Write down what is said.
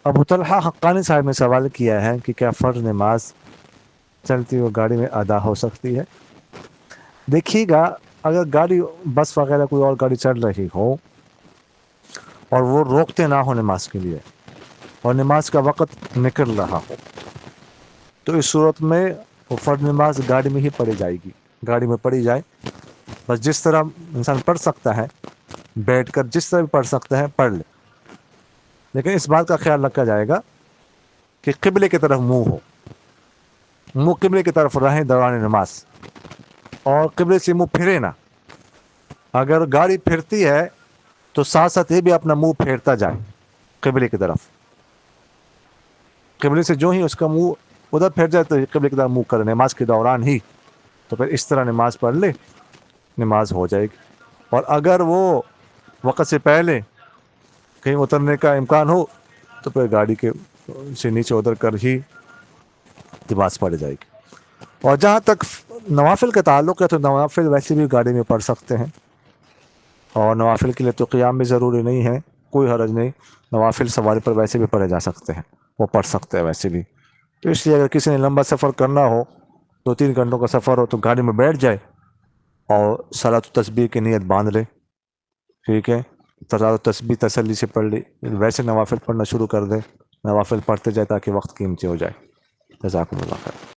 ابو طلحہ حقانی صاحب نے سوال کیا ہے کہ کیا فرض نماز چلتی ہوئی گاڑی میں ادا ہو سکتی ہے؟ دیکھیے گا، اگر گاڑی بس وغیرہ کوئی اور گاڑی چل رہی ہو اور وہ روکتے نہ ہو نماز کے لیے اور نماز کا وقت نکل رہا ہو، تو اس صورت میں وہ فرض نماز گاڑی میں ہی پڑھی جائے گی، گاڑی میں پڑھی جائے، بس جس طرح انسان پڑھ سکتا ہے، بیٹھ کر جس طرح بھی پڑھ سکتا ہے پڑھ لے، لیکن اس بات کا خیال رکھا جائے گا کہ قبلے کی طرف منہ ہو، منہ قبلے کی طرف رہیں دوران نماز، اور قبلے سے منہ پھرے نہ۔ اگر گاڑی پھرتی ہے تو ساتھ ساتھ یہ بھی اپنا منہ پھیرتا جائے قبلے کی طرف، قبلے سے جو ہی اس کا منہ ادھر پھیر جائے تو قبلے کی طرف منہ کرے نماز کے دوران ہی، تو پھر اس طرح نماز پڑھ لے، نماز ہو جائے گی۔ اور اگر وہ وقت سے پہلے کہیں اترنے کا امکان ہو تو پھر گاڑی کے سے نیچے اتر کر ہی نماز پڑھ جائے گی۔ اور جہاں تک نوافل کا تعلق ہے تو نوافل ویسے بھی گاڑی میں پڑھ سکتے ہیں، اور نوافل کے لیے تو قیام بھی ضروری نہیں ہے، کوئی حرج نہیں، نوافل سواری پر ویسے بھی پڑھے جا سکتے ہیں، وہ پڑھ سکتے ہیں ویسے بھی۔ تو اس لیے اگر کسی نے لمبا سفر کرنا ہو، 2-3 گھنٹوں کا سفر ہو، تو گاڑی میں بیٹھ جائے اور صلاۃ و تسبیح کی نیت باندھ لے، ٹھیک ہے، صلاۃ و تسبیح تسلی سے پڑھ لی، ویسے نوافل پڑھنا شروع کر دے، نوافل پڑھتے جائے تاکہ وقت قیمتی ہو جائے۔ جزاکم اللہ خیر۔